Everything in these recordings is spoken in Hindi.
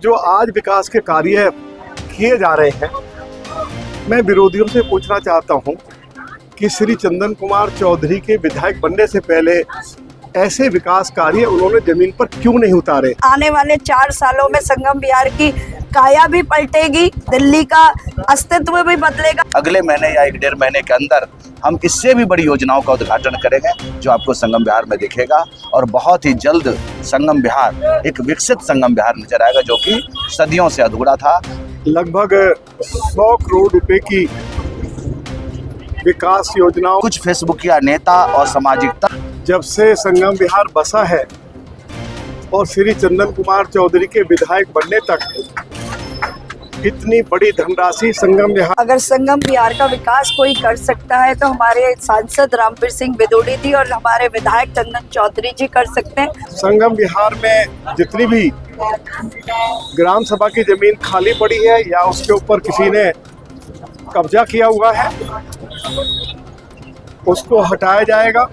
जो आज विकास के कार्य किए जा रहे हैं, मैं विरोधियों से पूछना चाहता हूं कि श्री चंदन कुमार चौधरी के विधायक बनने से पहले ऐसे विकास कार्य उन्होंने जमीन पर क्यों नहीं उतारे। आने वाले 4 सालों में संगम विहार की काया भी पलटेगी, दिल्ली का अस्तित्व भी बदलेगा। अगले महीने या 1-1.5 महीने के अंदर हम इससे भी बड़ी योजनाओं का उद्घाटन करेंगे जो आपको संगम विहार में दिखेगा और बहुत ही जल्द संगम विहार एक विकसित संगम विहार नजर आएगा जो कि सदियों से अधूरा था। लगभग 100 करोड़ रुपए की विकास योजनाओं, कुछ फेसबुकिया नेता और सामाजिक जब से संगम विहार बसा है और श्री चंदन कुमार चौधरी के विधायक बनने तक इतनी बड़ी धनराशि संगम विहार। अगर संगम विहार का विकास कोई कर सकता है तो हमारे सांसद रामवीर सिंह बिदोड़ी जी और हमारे विधायक चंदन चौधरी जी कर सकते हैं। संगम विहार में जितनी भी ग्राम सभा की जमीन खाली पड़ी है या उसके ऊपर किसी ने कब्जा किया हुआ है, उसको हटाया जाएगा।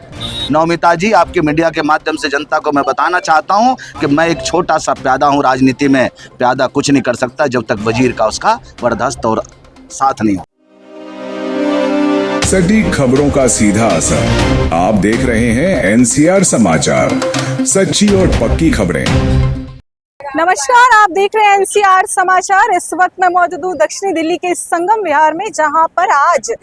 नौमिता जी, आपके मीडिया के माध्यम से जनता को मैं बताना चाहता हूं कि मैं एक छोटा सा प्यादा हूं, राजनीति में प्यादा कुछ नहीं कर सकता जब तक वजीर का उसका बर्दाश्त और साथ नहीं हो। सटीक खबरों का सीधा असर। आप देख रहे हैं एनसीआर समाचार, सच्ची और पक्की खबरें। नमस्कार, आप देख रहे हैं एनसीआर समाचार। इस वक्त मैं मौजूद हूँ दक्षिणी दिल्ली के संगम विहार में, जहां पर आज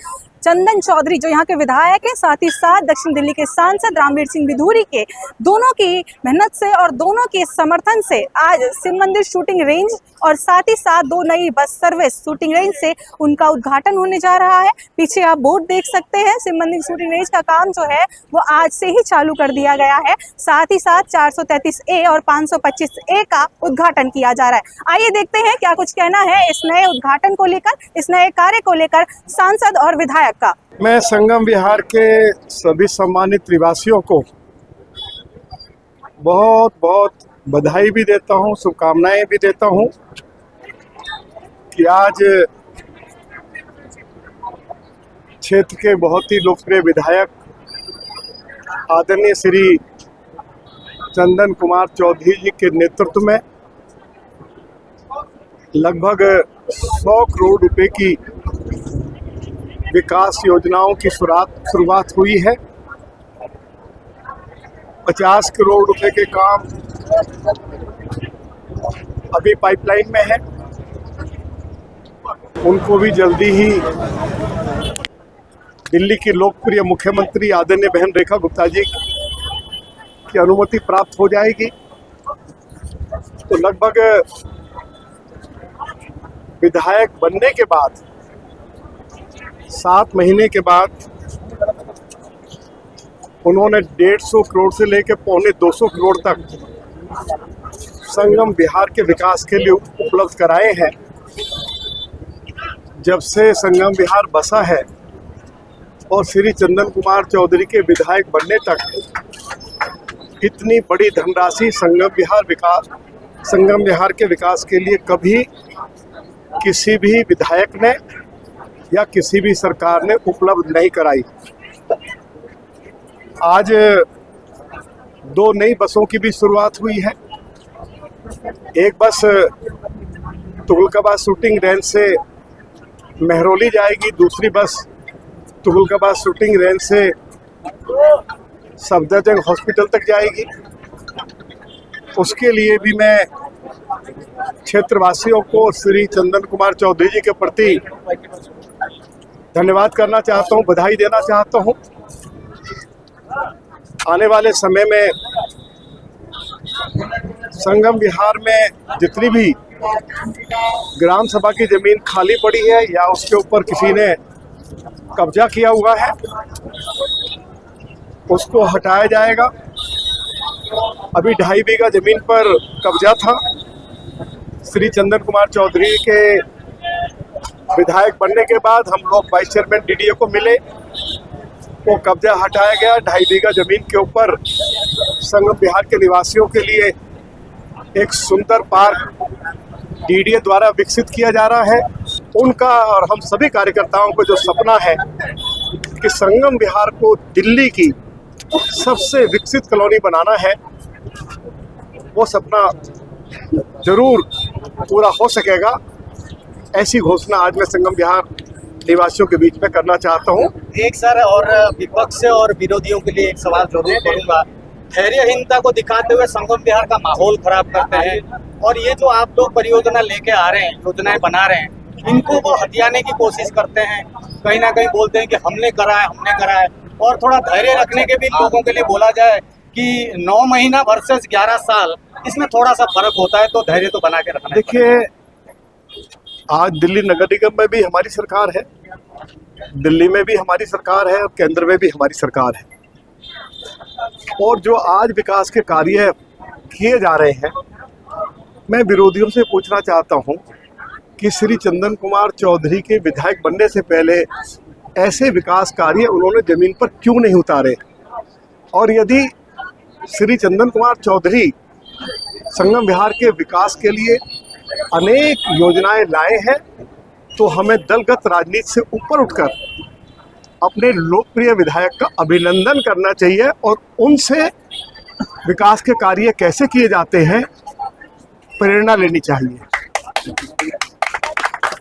चंदन चौधरी जो यहाँ के विधायक हैं, साथ ही साथ दक्षिण दिल्ली के सांसद रामवीर सिंह बिदूरी के दोनों की मेहनत से और दोनों के समर्थन से आज शिव मंदिर शूटिंग रेंज और साथ ही साथ 2 नई बस सर्विस शूटिंग रेंज से उनका उद्घाटन होने जा रहा है। पीछे आप बोर्ड देख सकते हैं। शिव मंदिर शूटिंग रेंज का काम जो है वो आज से ही चालू कर दिया गया है। साथ ही साथ 433A और 525A का उद्घाटन किया जा रहा है। आइए देखते हैं क्या कुछ कहना है इस नए उद्घाटन को लेकर, इस नए कार्य को लेकर सांसद और विधायक का। मैं संगम विहार के सभी सम्मानित निवासियों को बहुत बहुत बधाई भी देता हूं, शुभकामनाएं भी देता हूं कि आज क्षेत्र के बहुत ही लोकप्रिय विधायक आदरणीय श्री चंदन कुमार चौधरी जी के नेतृत्व में लगभग 100 करोड़ रुपए की विकास योजनाओं की शुरुआत हुई है। 50 करोड़ रुपए के काम अभी पाइपलाइन में है, उनको भी जल्दी ही दिल्ली की लोकप्रिय मुख्यमंत्री आदरणीय बहन रेखा गुप्ता जी की अनुमति प्राप्त हो जाएगी। तो लगभग विधायक बनने के बाद 7 महीने के बाद उन्होंने 150 करोड़ से लेकर 250 करोड़ तक संगम विहार के विकास के लिए उपलब्ध कराए हैं। जब से संगम विहार बसा है और श्री चंदन कुमार चौधरी के विधायक बनने तक इतनी बड़ी धनराशि संगम विहार के विकास के लिए कभी किसी भी विधायक ने या किसी भी सरकार ने उपलब्ध नहीं कराई। आज 2 नई बसों की भी शुरुआत हुई है। एक बस तुगलकाबाद शूटिंग रेंज से मेहरौली जाएगी, दूसरी बस तुगलकाबाद शूटिंग रेंज से सफदरजंग हॉस्पिटल तक जाएगी। उसके लिए भी मैं क्षेत्रवासियों को श्री चंदन कुमार चौधरी जी के प्रति धन्यवाद करना चाहता हूं, बधाई देना चाहता हूं। आने वाले समय में संगम विहार में जितनी भी ग्राम सभा की जमीन खाली पड़ी है या उसके ऊपर किसी ने कब्जा किया हुआ है, उसको हटाया जाएगा। अभी 2.5 बीघा जमीन पर कब्जा था। श्री चंदन कुमार चौधरी के विधायक बनने के बाद हम लोग वाइस चेयरमैन डीडीओ को मिले, वो कब्जा हटाया गया। 2.5 बीघा जमीन के ऊपर संगम विहार के निवासियों के लिए एक सुंदर पार्क डीडीए द्वारा विकसित किया जा रहा है। उनका और हम सभी कार्यकर्ताओं को जो सपना है कि संगम विहार को दिल्ली की सबसे विकसित कॉलोनी बनाना है, वो सपना जरूर पूरा हो सकेगा, ऐसी घोषणा आज मैं संगम विहार निवासियों के बीच में करना चाहता हूँ। एक सर और विपक्ष और विरोधियों के लिए एक सवाल जरूर करूंगा। धैर्यहीनता को दिखाते हुए संगम विहार का माहौल खराब करते हैं और ये जो आप लोग परियोजना लेके आ रहे हैं, योजनाएं बना रहे हैं, इनको वो हथियाने की कोशिश करते हैं। कहीं ना कहीं बोलते हैं कि हमने करा है और थोड़ा धैर्य रखने के भी लोगों के लिए बोला जाए कि 9 महीना वर्सेस 11 साल, इसमें थोड़ा सा फर्क होता है, तो धैर्य तो बना के रखना। देखिए, आज दिल्ली नगर निगम में भी हमारी सरकार है, दिल्ली में भी हमारी सरकार है और केंद्र में भी हमारी सरकार है। और जो आज विकास के कार्य किए जा रहे हैं, मैं विरोधियों से पूछना चाहता हूं कि श्री चंदन कुमार चौधरी के विधायक बनने से पहले ऐसे विकास कार्य उन्होंने जमीन पर क्यों नहीं उतारे? और यदि श्री चंदन कुमार चौधरी संगम विहार के विकास के लिए अनेक योजनाएं लाए हैं, तो हमें दलगत राजनीति से ऊपर उठकर अपने लोकप्रिय विधायक का अभिनंदन करना चाहिए और उनसे विकास के कार्य कैसे किए जाते हैं प्रेरणा लेनी चाहिए।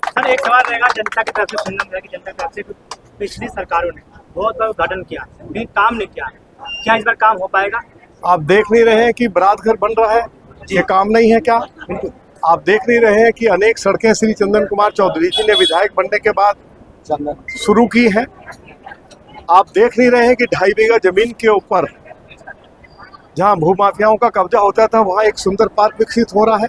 सर, एक सवाल रहेगा जनता की तरफ से, संगम विहार की जनता की तरफ से। पिछली सरकारों ने बहुत बार उद्घाटन किया, लेकिन काम नहीं किया, क्या इस बार काम हो पाएगा? आप देख नहीं रहे हैं कि बरात घर बन रहा है, ये काम नहीं है क्या? आप देख नहीं रहे हैं कि अनेक सड़कें श्री चंदन कुमार चौधरी जी ने विधायक बनने के बाद शुरू की हैं। आप देख नहीं रहे हैं कि 2.5 बीघा जमीन के ऊपर जहां भूमाफियाओं का कब्जा होता था, वहां एक सुंदर पार्क विकसित हो रहा है।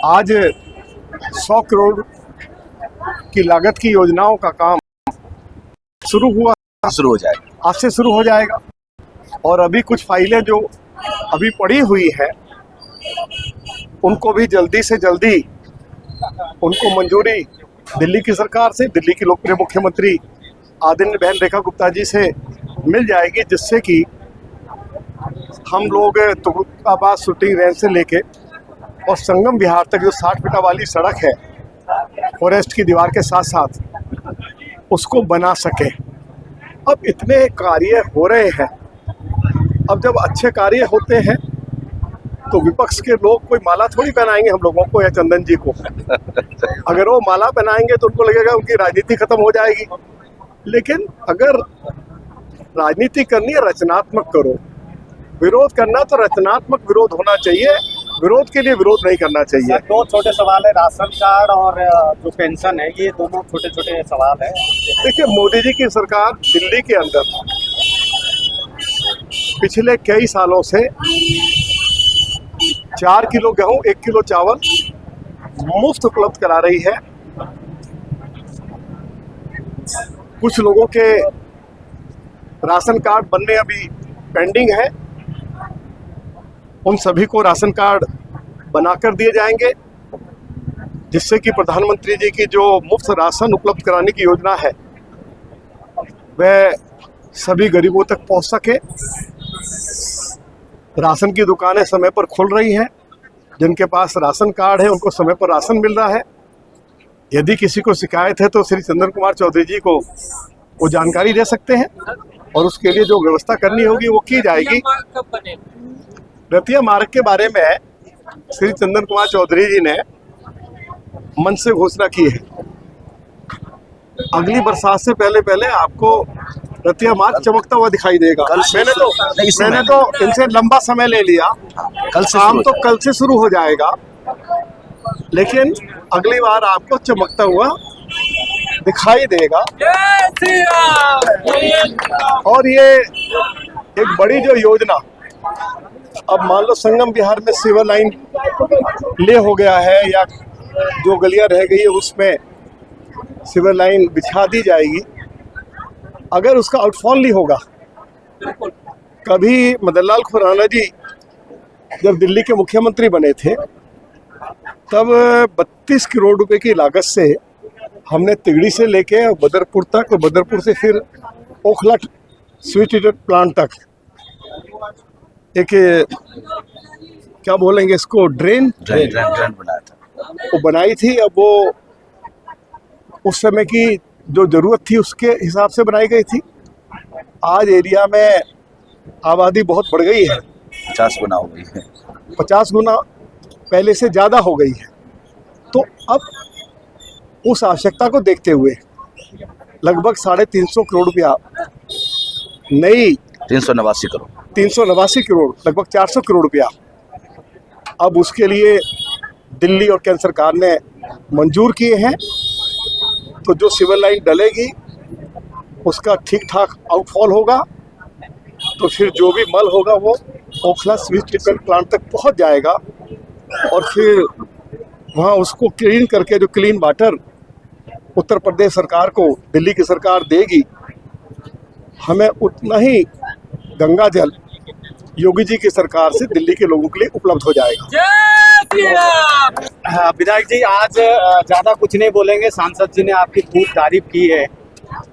आज 100 करोड़ की लागत की योजनाओं का काम शुरू हो जाएगा, आज से शुरू हो जाएगा। और अभी कुछ फाइलें जो अभी पड़ी हुई है, उनको भी जल्दी से जल्दी उनको मंजूरी दिल्ली की सरकार से, दिल्ली की लोकप्रिय मुख्यमंत्री आदरणीय बहन रेखा गुप्ता जी से मिल जाएगी, जिससे कि हम लोग तुगलकाबाद शूटिंग रेंज से लेके और संगम विहार तक जो 60 फीट वाली सड़क है फॉरेस्ट की दीवार के साथ साथ, उसको बना सके। अब इतने कार्य हो रहे हैं, अब जब अच्छे कार्य होते हैं तो विपक्ष के लोग कोई माला थोड़ी पहनाएंगे हम लोगों को या चंदन जी को। अगर वो माला पहनाएंगे तो उनको लगेगा उनकी राजनीति खत्म हो जाएगी। लेकिन अगर राजनीति करनी है, रचनात्मक करो। विरोध करना तो रचनात्मक विरोध होना चाहिए, विरोध के लिए विरोध नहीं करना चाहिए। सर, 2 छोटे सवाल है, राशन कार्ड और जो पेंशन है, ये दोनों छोटे छोटे सवाल है। देखिए, मोदी जी की सरकार दिल्ली के अंदर पिछले कई सालों से 4 किलो गेहूं, 1 किलो चावल मुफ्त उपलब्ध करा रही है। कुछ लोगों के राशन कार्ड बनने अभी पेंडिंग है, उन सभी को राशन कार्ड बनाकर दिए जाएंगे, जिससे कि प्रधानमंत्री जी की जो मुफ्त राशन उपलब्ध कराने की योजना है वह सभी गरीबों तक पहुंच सके। राशन की दुकानें समय पर खुल रही हैं, जिनके पास राशन कार्ड है उनको समय पर राशन मिल रहा है। यदि किसी को शिकायत है तो श्री चंदन कुमार चौधरी जी को वो जानकारी दे सकते हैं और उसके लिए जो व्यवस्था करनी होगी वो की जाएगी। रतिया मार्ग के बारे में श्री चंदन कुमार चौधरी जी ने मन से घोषणा की है, अगली बरसात से पहले आपको रतिया मार्ग चमकता हुआ दिखाई देगा। मैंने तो इनसे लंबा समय ले लिया, काम तो कल से शुरू हो जाएगा, लेकिन अगली बार आपको चमकता हुआ दिखाई देगा। और ये एक बड़ी जो योजना, अब मान लो संगम विहार में सिवर लाइन ले हो गया है या जो गलियां रह गई है उसमें सिवर लाइन बिछा दी जाएगी। अगर उसका आउटफॉल नहीं होगा, कभी मदन लाल खुराना जी जब दिल्ली के मुख्यमंत्री बने थे तब 32 करोड़ रुपए की लागत से हमने तिगड़ी से लेके बदरपुर तक और बदरपुर से फिर ओखला स्वीट ट्रीटमेंट प्लांट तक एक क्या बोलेंगे इसको, ड्रेन बनाया था, वो बनाई थी। अब वो उस समय की जो जरूरत थी उसके हिसाब से बनाई गई थी। आज एरिया में आबादी बहुत बढ़ गई है, 50 गुना हो गई है। 50 गुना पहले से ज़्यादा हो गई है। तो अब उस आवश्यकता को देखते हुए लगभग 350 करोड़ रुपया नई 389 करोड़ लगभग 400 करोड़ रुपया अब उसके लिए दिल्ली और केंद्र सरकार ने मंजूर किए हैं। तो जो सिविल लाइन डलेगी उसका ठीक ठाक आउटफॉल होगा, तो फिर जो भी मल होगा वो ओखला स्वीट ट्रीटमेंट प्लांट तक पहुंच जाएगा और फिर वहाँ उसको क्लीन करके जो क्लीन वाटर उत्तर प्रदेश सरकार को दिल्ली की सरकार देगी, हमें उतना ही गंगा जल योगी जी की सरकार से दिल्ली के लोगों के लिए उपलब्ध हो जाएगा। हाँ, विधायक जी आज ज्यादा कुछ नहीं बोलेंगे, सांसद जी ने आपकी खूब तारीफ की है।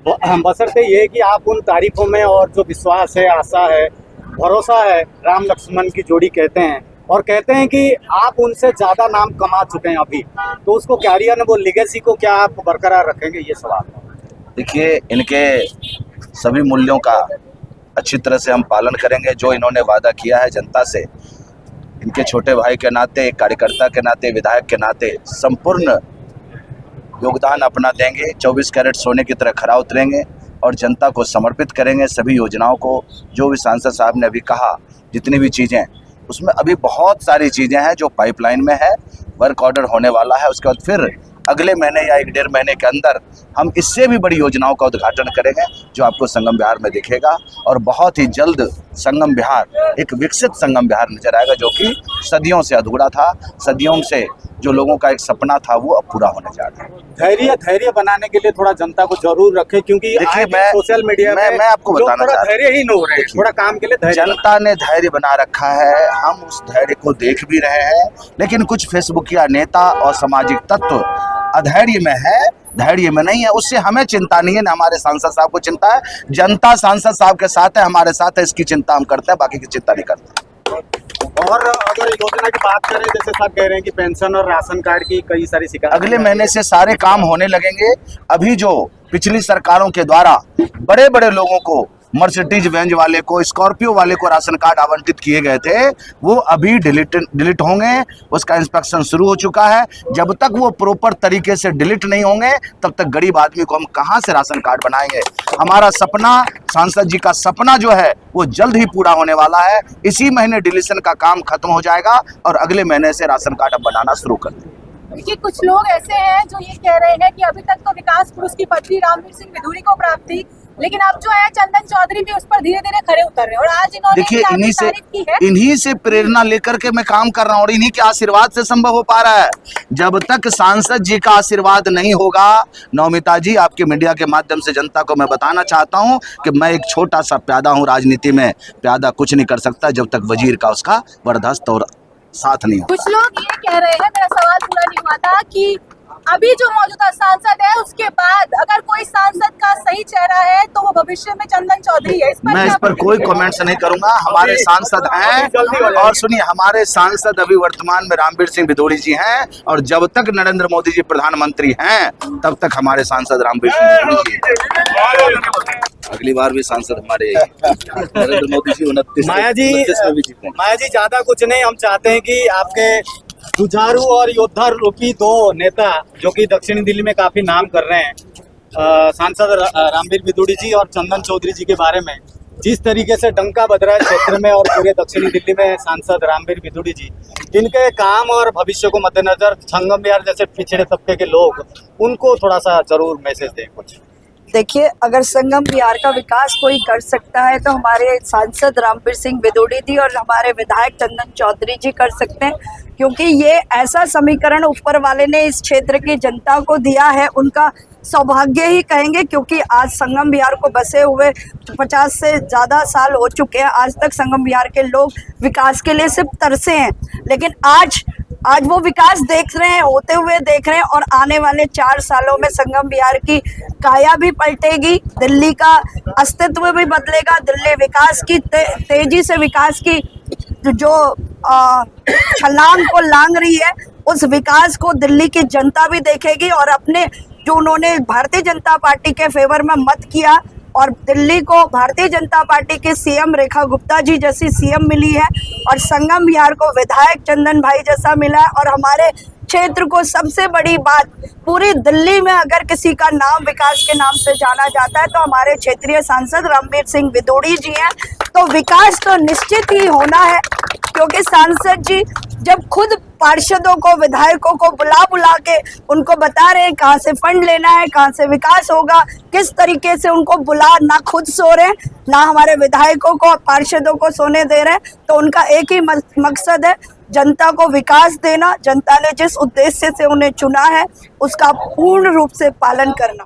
बशर्ते ये कि आप उन तारीफों में और जो विश्वास है, आशा है, भरोसा है, राम लक्ष्मण की जोड़ी कहते हैं और कहते हैं कि आप उनसे ज्यादा नाम कमा चुके हैं अभी, तो उसको कैरियर वो लिगेसी को क्या आप बरकरार रखेंगे, ये सवाल। देखिए, इनके सभी मूल्यों का अच्छी तरह से हम पालन करेंगे। जो इन्होंने वादा किया है जनता से, इनके छोटे भाई के नाते, कार्यकर्ता के नाते, विधायक के नाते संपूर्ण योगदान अपना देंगे। 24 कैरेट सोने की तरह खरा उतरेंगे और जनता को समर्पित करेंगे सभी योजनाओं को। जो भी सांसद साहब ने अभी कहा, जितनी भी चीज़ें, उसमें अभी बहुत सारी चीज़ें हैं जो पाइपलाइन में है, वर्क ऑर्डर होने वाला है। उसके बाद फिर अगले महीने या 1-1.5 महीने के अंदर हम इससे भी बड़ी योजनाओं का उद्घाटन करेंगे जो आपको संगम बिहार में दिखेगा और बहुत ही जल्द संगम बिहार एक विकसित संगम बिहार नजर आएगा, जो कि सदियों से अधूरा था, सदियों से जो लोगों का एक सपना था वो अब पूरा होने जा रहा है। धैर्य बनाने के लिए थोड़ा जनता को जरूर रखें, क्योंकि देखिए, मैं सोशल मीडिया में मैं आपको बताना चाहता हूं, धैर्यहीन हो रहे हैं, थोड़ा काम के लिए धैर्य। जनता ने धैर्य बना रखा है, हम उस धैर्य को देख भी रहे हैं, लेकिन कुछ फेसबुकिया नेता और सामाजिक तत्व अधैर्य में है, धैर्य में नहीं है। उससे हमें चिंता नहीं है, ना हमारे सांसद साहब को चिंता है। जनता सांसद साहब के साथ है, हमारे साथ है, इसकी चिंता हम करते हैं, बाकी की चिंता नहीं करते। और अगर योजना की बात करें, जैसे साहब कह रहे हैं कि पेंशन और राशन कार्ड की कई सारी शिकायत, अगले महीने से सारे काम होने लगेंगे। अभी जो पिछली सरकारों के द्वारा बड़े बड़े लोगों को, मर्सिडीज बेंज वाले को, स्कॉर्पियो वाले को राशन कार्ड आवंटित किए गए थे, वो अभी डिलीट होंगे। उसका इंस्पेक्शन शुरू हो चुका है। जब तक वो प्रॉपर तरीके से डिलीट नहीं होंगे, तब तक गरीब आदमी को हम कहां से राशन कार्ड बनाएंगे। हमारा सपना, सांसद जी का सपना जो है वो जल्द ही पूरा होने वाला है। इसी महीने डिलीशन का काम खत्म हो जाएगा और अगले महीने से राशन कार्ड अब बनाना शुरू कर देंगे। देखिए, कुछ लोग ऐसे हैं जो ये कह रहे हैं कि अभी तक तो विकास पुरुष की पदवी रामवीर सिंह विधूड़ी को प्राप्त थी, लेकिन अब जो है चंदन चौधरी भी उस पर धीरे धीरे खरे उतर रहे हैं और आज इन्होंने देखिए, तारीफ की है। इन्हीं से प्रेरणा लेकर के मैं काम कर रहा हूँ और इन्हीं के आशीर्वाद से संभव हो पा रहा है। जब तक सांसद जी का आशीर्वाद नहीं होगा, नौमिता जी, आपके मीडिया के माध्यम से जनता को मैं बताना चाहता हूँ कि मैं एक छोटा सा प्यादा हूँ, राजनीति में प्यादा कुछ नहीं कर सकता जब तक वजीर का उसका बर्दाश्त और साथ नहीं होता। कुछ लोग ये कह रहे हैं, मेरा सवाल पूरा नहीं हुआ था, कि अभी जो मौजूदा सांसद है उसके बाद अगर कोई सांसद का सही चेहरा है तो वो भविष्य में चंदन चौधरी है। मैं इस पर कोई कमेंट्स नहीं करूंगा। हमारे सांसद हैं, और सुनिए, हमारे सांसद अभी वर्तमान में रामवीर सिंह विधूड़ी जी हैं और जब तक नरेंद्र मोदी जी प्रधानमंत्री हैं तब तक हमारे सांसद रामवीर सिंह विधूड़ी जी। अगली बार भी सांसद हमारे नरेंद्र मोदी जी 29 माया जी ज्यादा कुछ नहीं, हम चाहते हैं कि आपके जुझारू और योद्धा रूपी दो नेता जो कि दक्षिणी दिल्ली में काफी नाम कर रहे हैं, सांसद रामवीर विधूड़ी जी और चंदन चौधरी जी के बारे में, जिस तरीके से डंका बज रहा है क्षेत्र में और पूरे दक्षिणी दिल्ली में सांसद रामवीर विधूड़ी जी, इनके काम और भविष्य को मद्देनजर संगम बिहार जैसे पिछड़े तबके के लोग, उनको थोड़ा सा जरूर मैसेज दें कुछ। देखिए, अगर संगम बिहार का विकास कोई कर सकता है तो हमारे सांसद रामवीर सिंह विधूड़ी जी और हमारे विधायक चंदन चौधरी जी कर सकते हैं, क्योंकि ये ऐसा समीकरण ऊपर वाले ने इस क्षेत्र की जनता को दिया है, उनका सौभाग्य ही कहेंगे, क्योंकि आज संगम बिहार को बसे हुए 50 से ज़्यादा साल हो चुके हैं। आज तक संगम बिहार के लोग विकास के लिए सिर्फ तरसे हैं, लेकिन आज वो विकास देख रहे हैं, होते हुए देख रहे हैं, और आने वाले 4 सालों में संगम बिहार की काया भी पलटेगी, दिल्ली का अस्तित्व भी बदलेगा। दिल्ली विकास की तेजी से विकास की जो छलांग को लांग रही है, उस विकास को दिल्ली की जनता भी देखेगी और अपने जो उन्होंने भारतीय जनता पार्टी के फेवर में मत किया और दिल्ली को भारतीय जनता पार्टी के सीएम रेखा गुप्ता जी जैसी सीएम मिली है और संगम विहार को विधायक चंदन भाई जैसा मिला है। और हमारे क्षेत्र को सबसे बड़ी बात, पूरी दिल्ली में अगर किसी का नाम विकास के नाम से जाना जाता है तो हमारे क्षेत्रीय सांसद रामवीर सिंह विदोड़ी जी हैं। तो विकास तो निश्चित ही होना है, क्योंकि सांसद जी जब खुद पार्षदों को, विधायकों को बुला के उनको बता रहे हैं कहाँ से फंड लेना है, कहाँ से विकास होगा, किस तरीके से उनको बुला, ना खुद सो रहे हैं ना हमारे विधायकों को, पार्षदों को सोने दे रहे हैं। तो उनका एक ही मकसद है, जनता को विकास देना, जनता ने जिस उद्देश्य से उन्हें चुना है उसका पूर्ण रूप से पालन करना।